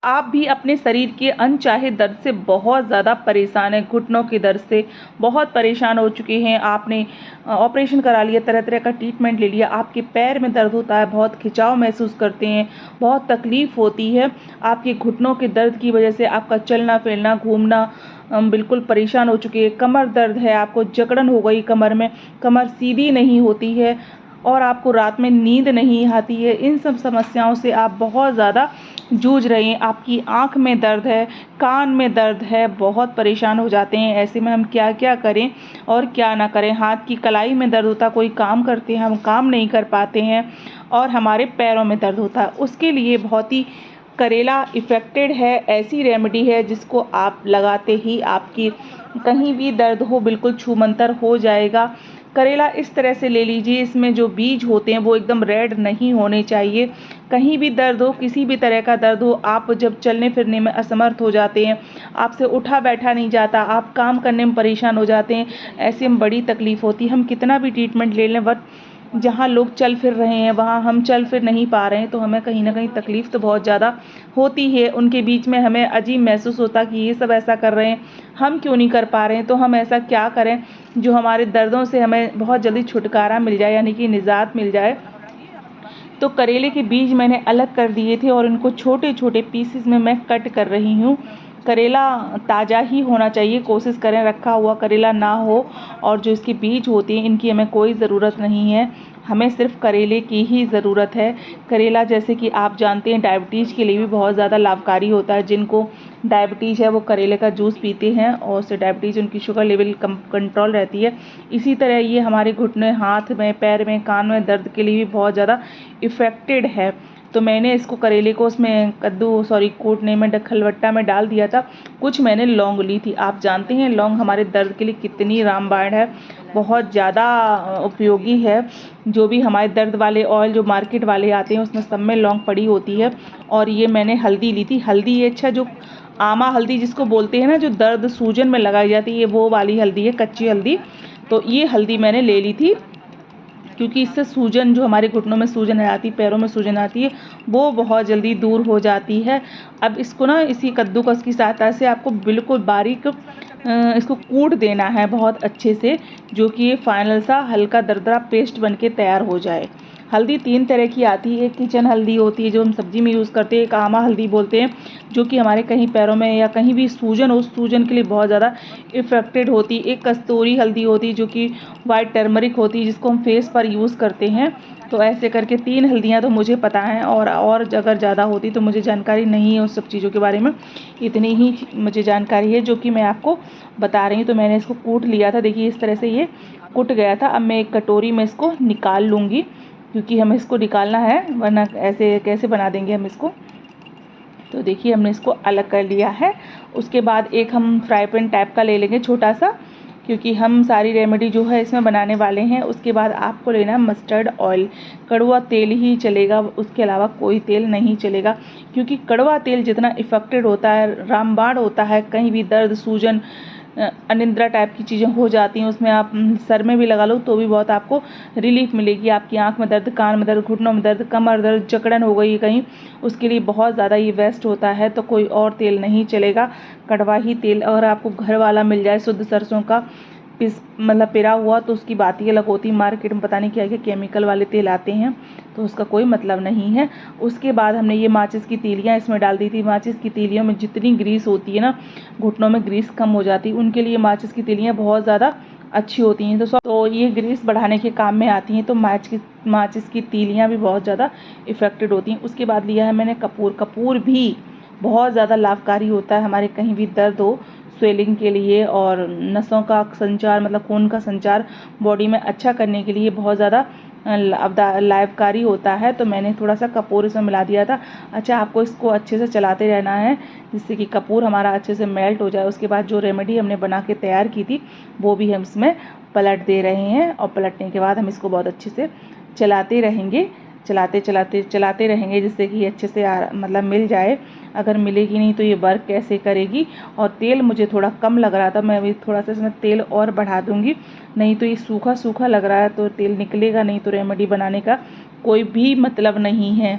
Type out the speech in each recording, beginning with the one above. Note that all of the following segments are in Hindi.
आप भी अपने शरीर के अनचाहे दर्द से बहुत ज़्यादा परेशान हैं, घुटनों के दर्द से बहुत परेशान हो चुके हैं, आपने ऑपरेशन करा लिया, तरह-तरह का ट्रीटमेंट ले लिया, आपके पैर में दर्द होता है, बहुत खिंचाव महसूस करते हैं, बहुत तकलीफ़ होती है, आपके घुटनों के दर्द की वजह से आपका चलना-फिरना, घूमना बिल्कुल परेशान हो चुके हैं, कमर दर्द है, आपको जकड़न हो गई कमर में, कमर सीधी नहीं होती है और आपको रात में नींद नहीं आती है। इन सब समस्याओं से आप बहुत ज़्यादा जूझ रहे हैं, आपकी आँख में दर्द है, कान में दर्द है, बहुत परेशान हो जाते हैं। ऐसे में हम क्या-क्या करें और क्या ना करें? हाथ की कलाई में दर्द होता है, कोई काम करते हैं, हम काम नहीं कर पाते हैं और हमारे पैरों में दर्द होता है। उसके लिए बहुत ही करेला इफ़ेक्टेड है, ऐसी रेमेडी है जिसको आप लगाते ही आपकी कहीं भी दर्द हो बिल्कुल छूमंतर हो जाएगा। करेला इस तरह से ले लीजिए, इसमें जो बीज होते हैं वो एकदम रेड नहीं होने चाहिए। कहीं भी दर्द हो, किसी भी तरह का दर्द हो, आप जब चलने-फिरने में असमर्थ हो जाते हैं, आपसे उठा-बैठा नहीं जाता, आप काम करने में परेशान हो जाते हैं, ऐसे में बड़ी तकलीफ़ होती है। हम कितना भी ट्रीटमेंट ले लें, बट जहाँ लोग चल फिर रहे हैं वहाँ हम चल फिर नहीं पा रहे हैं, तो हमें कहीं न कहीं तकलीफ़ तो बहुत ज़्यादा होती है। उनके बीच में हमें अजीब महसूस होता है कि ये सब ऐसा कर रहे हैं, हम क्यों नहीं कर पा रहे हैं? तो हम ऐसा क्या करें जो हमारे दर्दों से हमें बहुत जल्दी छुटकारा मिल जाए, यानी कि निजात मिल जाए। तो करेले के बीज मैंने अलग कर दिए थे और इनको छोटे-छोटे पीसेस में मैं कट कर रही हूँ। करेला ताज़ा ही होना चाहिए, कोशिश करें रखा हुआ करेला ना हो, और जो इसके बीज होते हैं इनकी हमें कोई ज़रूरत नहीं है, हमें सिर्फ़ करेले की ही ज़रूरत है। करेला, जैसे कि आप जानते हैं, डायबिटीज़ के लिए भी बहुत ज़्यादा लाभकारी होता है। जिनको डायबिटीज़ है वो करेले का जूस पीते हैं और उससे डायबिटीज़, उनकी शुगर लेवल कंट्रोल रहती है। इसी तरह ये हमारे घुटने, हाथ में, पैर में, कान में दर्द के लिए भी बहुत ज़्यादा इफ़ेक्टेड है। तो मैंने इसको, करेले को, उसमें कूटने में खलबट्टा में डाल दिया था। कुछ मैंने लौंग ली थी। आप जानते हैं लौंग हमारे दर्द के लिए कितनी रामबाण है, बहुत ज़्यादा उपयोगी है। जो भी हमारे दर्द वाले ऑयल जो मार्केट वाले आते हैं उसमें सब में लौंग पड़ी होती है। और ये मैंने हल्दी ली थी। हल्दी ये जो आमा हल्दी जिसको बोलते हैं ना, जो दर्द सूजन में लगाई जाती है, ये वो वाली हल्दी है, कच्ची हल्दी। तो ये हल्दी मैंने ले ली थी क्योंकि इससे सूजन, जो हमारे घुटनों में सूजन आती है, पैरों में सूजन आती है, वो बहुत जल्दी दूर हो जाती है। अब इसको ना इसी कद्दूकस की सहायता से आपको बिल्कुल बारीक इसको कूट देना है बहुत अच्छे से, जो कि ये फाइनल सा हल्का दरदरा पेस्ट बन के तैयार हो जाए। हल्दी 3 तरह की आती है। एक किचन हल्दी होती है जो हम सब्ज़ी में यूज़ करते हैं, एक आमा हल्दी बोलते हैं, जो कि हमारे कहीं पैरों में या कहीं भी सूजन हो, उस सूजन के लिए बहुत ज़्यादा इफ़ेक्टेड होती है। एक कस्तूरी हल्दी होती है जो कि वाइट टर्मरिक होती है, जिसको हम फेस पर यूज़ करते हैं। तो ऐसे करके 3 हल्दियाँ तो मुझे पता हैं, और अगर ज़्यादा होती तो मुझे जानकारी नहीं है उस सब चीज़ों के बारे में। इतनी ही मुझे जानकारी है जो कि मैं आपको बता रही हूँ। तो मैंने इसको कूट लिया था, देखिए इस तरह से ये कुट गया था। अब मैं एक कटोरी में इसको निकाल लूँगी, क्योंकि हमें इसको निकालना है, वरना ऐसे कैसे बना देंगे हम इसको। तो देखिए हमने इसको अलग कर लिया है। उसके बाद एक हम फ्राई पैन टाइप का ले लेंगे छोटा सा, क्योंकि हम सारी रेमेडी जो है इसमें बनाने वाले हैं। उसके बाद आपको लेना है मस्टर्ड ऑयल, कड़वा तेल ही चलेगा, उसके अलावा कोई तेल नहीं चलेगा, क्योंकि कड़वा तेल जितना इफ़ेक्टेड होता है, रामबाण होता है, कहीं भी दर्द, सूजन, अनिद्रा टाइप की चीज़ें हो जाती हैं, उसमें आप सर में भी लगा लो तो भी बहुत आपको रिलीफ मिलेगी। आपकी आँख में दर्द, कान में दर्द, घुटनों में दर्द, कमर दर्द, जकड़न हो गई कहीं, उसके लिए बहुत ज़्यादा ये बेस्ट होता है। तो कोई और तेल नहीं चलेगा, कड़वा ही तेल। अगर आपको घर वाला मिल जाए शुद्ध सरसों का पेरा हुआ, तो उसकी बात ही अलग होती है। मार्केट में पता नहीं क्या क्या केमिकल वाले तेल आते हैं, तो उसका कोई मतलब नहीं है। उसके बाद हमने ये माचिस की तीलियाँ इसमें डाल दी थी। माचिस की तीलियों में जितनी ग्रीस होती है ना, घुटनों में ग्रीस कम हो जाती है, उनके लिए माचिस की तीलियाँ बहुत ज़्यादा अच्छी होती हैं। तो ये ग्रीस बढ़ाने के काम में आती हैं। तो माचिस की तीलियाँ भी बहुत ज़्यादा इफ़ेक्टेड होती हैं। उसके बाद लिया है मैंने कपूर। कपूर भी बहुत ज़्यादा लाभकारी होता है हमारे कहीं भी दर्द हो, स्वेलिंग के लिए, और नसों का संचार, मतलब खून का संचार बॉडी में अच्छा करने के लिए बहुत ज़्यादा लाभकारी होता है। तो मैंने थोड़ा सा कपूर इसमें मिला दिया था। अच्छा, आपको इसको अच्छे से चलाते रहना है जिससे कि कपूर हमारा अच्छे से मेल्ट हो जाए। उसके बाद जो रेमेडी हमने बना के तैयार की थी वो भी हम इसमें पलट दे रहे हैं, और पलटने के बाद हम इसको बहुत अच्छे से चलाते रहेंगे, चलाते रहेंगे, जिससे कि अच्छे से मतलब मिल जाए। अगर मिलेगी नहीं तो ये वर्क कैसे करेगी। और तेल मुझे थोड़ा कम लग रहा था, मैं अभी थोड़ा सा इसमें तेल और बढ़ा दूँगी, नहीं तो ये सूखा सूखा लग रहा है, तो तेल निकलेगा नहीं, तो रेमेडी बनाने का कोई भी मतलब नहीं है।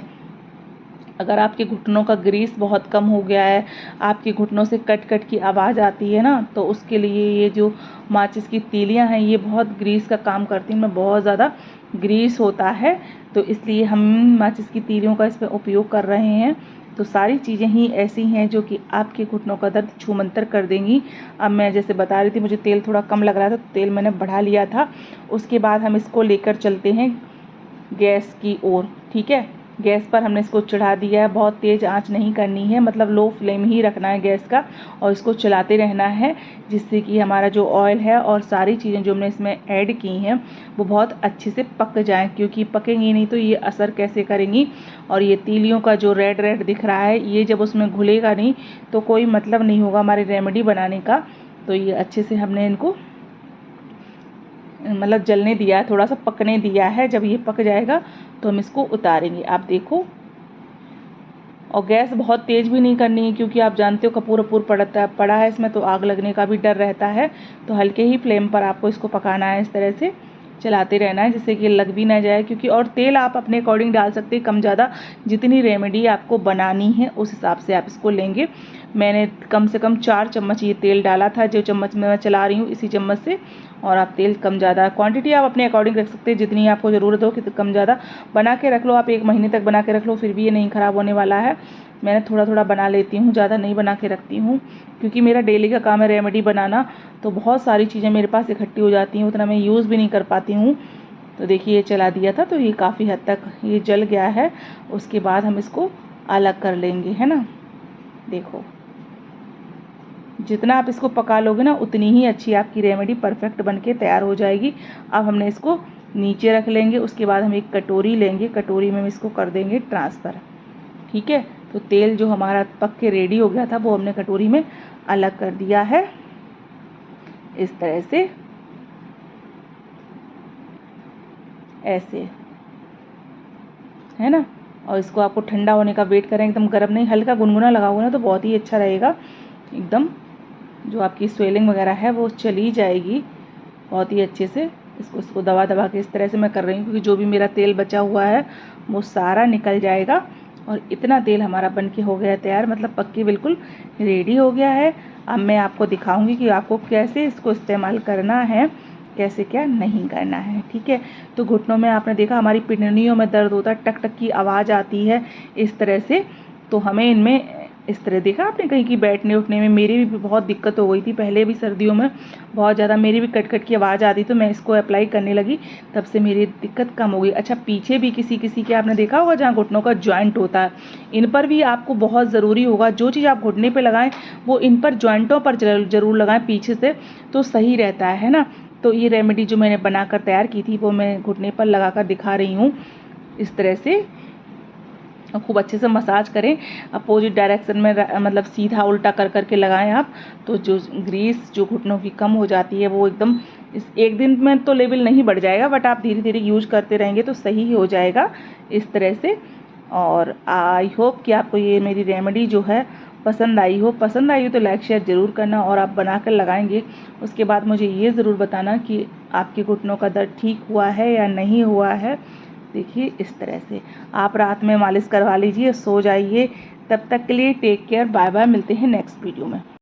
अगर आपके घुटनों का ग्रीस बहुत कम हो गया है, आपके घुटनों से कट कट की आवाज़ आती है ना, तो उसके लिए ये जो माचिस की तीलियां हैं ये बहुत ग्रीस का काम करती हैं, इनमें बहुत ज़्यादा ग्रीस होता है, तो इसलिए हम माचिस की तीलियों का इसमें उपयोग कर रहे हैं। तो सारी चीज़ें ही ऐसी हैं जो कि आपके घुटनों का दर्द छूमंतर कर देंगी। अब मैं जैसे बता रही थी, मुझे तेल थोड़ा कम लग रहा था, तो तेल मैंने बढ़ा लिया था। उसके बाद हम इसको लेकर चलते हैं गैस की ओर। ठीक है, गैस पर हमने इसको चढ़ा दिया है। बहुत तेज़ आंच नहीं करनी है, मतलब लो फ्लेम ही रखना है गैस का, और इसको चलाते रहना है, जिससे कि हमारा जो ऑयल है और सारी चीज़ें जो हमने इसमें ऐड की हैं वो बहुत अच्छे से पक जाएं, क्योंकि पकेंगी नहीं तो ये असर कैसे करेंगी। और ये तीलियों का जो रेड रेड दिख रहा है, ये जब उसमें घुलेगा नहीं तो कोई मतलब नहीं होगा हमारी रेमेडी बनाने का। तो ये अच्छे से हमने इनको मतलब जलने दिया है, थोड़ा सा पकने दिया है। जब ये पक जाएगा तो हम इसको उतारेंगे। आप देखो, और गैस बहुत तेज़ भी नहीं करनी है, क्योंकि आप जानते हो कपूर वपूर पड़ा है इसमें, तो आग लगने का भी डर रहता है। तो हल्के ही फ्लेम पर आपको इसको पकाना है, इस तरह से चलाते रहना है, जिससे कि लग भी ना जाए। क्योंकि और तेल आप अपने अकॉर्डिंग डाल सकते हैं, कम ज़्यादा, जितनी रेमेडी आपको बनानी है उस हिसाब से आप इसको लेंगे। मैंने कम से कम 4 चम्मच ये तेल डाला था, जो चम्मच में मैं चला रही हूँ इसी चम्मच से। और आप तेल कम ज़्यादा क्वांटिटी आप अपने अकॉर्डिंग रख सकते हैं, जितनी आपको ज़रूरत हो, कि कम ज़्यादा बना के रख लो। आप 1 महीने तक बना के रख लो, फिर भी ये नहीं ख़राब होने वाला है। मैंने थोड़ा थोड़ा बना लेती हूँ, ज़्यादा नहीं बना के रखती हूँ, क्योंकि मेरा डेली का काम है रेमेडी बनाना, तो बहुत सारी चीज़ें मेरे पास इकट्ठी हो जाती हैं, उतना मैं यूज़ भी नहीं कर पाती हूँ। तो देखिए, ये चला दिया था तो ये काफ़ी हद तक ये जल गया है। उसके बाद हम इसको अलग कर लेंगे, है ना। देखो, जितना आप इसको पका लोगे ना, उतनी ही अच्छी आपकी रेमेडी परफेक्ट बन के तैयार हो जाएगी। अब हमने इसको नीचे रख लेंगे। उसके बाद हम एक कटोरी लेंगे, कटोरी में हम इसको कर देंगे ट्रांसफ़र। ठीक है, तो तेल जो हमारा पक के रेडी हो गया था वो हमने कटोरी में अलग कर दिया है, इस तरह से, ऐसे, है ना। और इसको आपको ठंडा होने का वेट करें, एकदम गर्म नहीं, हल्का गुनगुना लगाओगे ना तो बहुत ही अच्छा रहेगा। एकदम जो आपकी स्वेलिंग वगैरह है वो चली जाएगी बहुत ही अच्छे से। इसको दबा दबा के इस तरह से मैं कर रही हूँ, क्योंकि जो भी मेरा तेल बचा हुआ है वो सारा निकल जाएगा। और इतना तेल हमारा बन के हो गया तैयार, मतलब पक के बिल्कुल रेडी हो गया है। अब मैं आपको दिखाऊंगी कि आपको कैसे इसको इस्तेमाल करना है, कैसे क्या नहीं करना है। ठीक है, तो घुटनों में आपने देखा हमारी पिंडलियों में दर्द होता है, टक टक की आवाज़ आती है इस तरह से। तो हमें इनमें इस तरह देखा आपने कहीं की बैठने उठने में, मेरी भी बहुत दिक्कत हो गई थी पहले भी, सर्दियों में बहुत ज़्यादा मेरी भी कट कट की आवाज़ आती, तो मैं इसको अप्लाई करने लगी, तब से मेरी दिक्कत कम हो गई। अच्छा, पीछे भी किसी किसी के आपने देखा होगा जहाँ घुटनों का जॉइंट होता है, इन पर भी आपको बहुत ज़रूरी होगा, जो चीज़ आप घुटने पे लगाएं वो इन पर जॉइंटों पर ज़रूर लगाएं पीछे से, तो सही रहता है ना। तो ये रेमेडी जो मैंने बनाकर तैयार की थी वो मैं घुटने पर लगाकर दिखा रही हूँ, इस तरह से। खूब अच्छे से मसाज करें, अपोजिट डायरेक्शन में, मतलब सीधा उल्टा कर करके लगाएं आप, तो जो ग्रीस जो घुटनों की कम हो जाती है वो एकदम, इस एक दिन में तो लेवल नहीं बढ़ जाएगा, बट आप धीरे धीरे यूज करते रहेंगे तो सही ही हो जाएगा इस तरह से। और आई होप कि आपको ये मेरी रेमेडी जो है पसंद आई हो। पसंद आई हो तो लाइक शेयर ज़रूर करना, और आप बनाकर लगाएंगे उसके बाद मुझे ये ज़रूर बताना कि आपके घुटनों का दर्द ठीक हुआ है या नहीं हुआ है। देखिए, इस तरह से आप रात में मालिश करवा लीजिए, सो जाइए। तब तक के लिए टेक केयर, बाय बाय, मिलते हैं नेक्स्ट वीडियो में।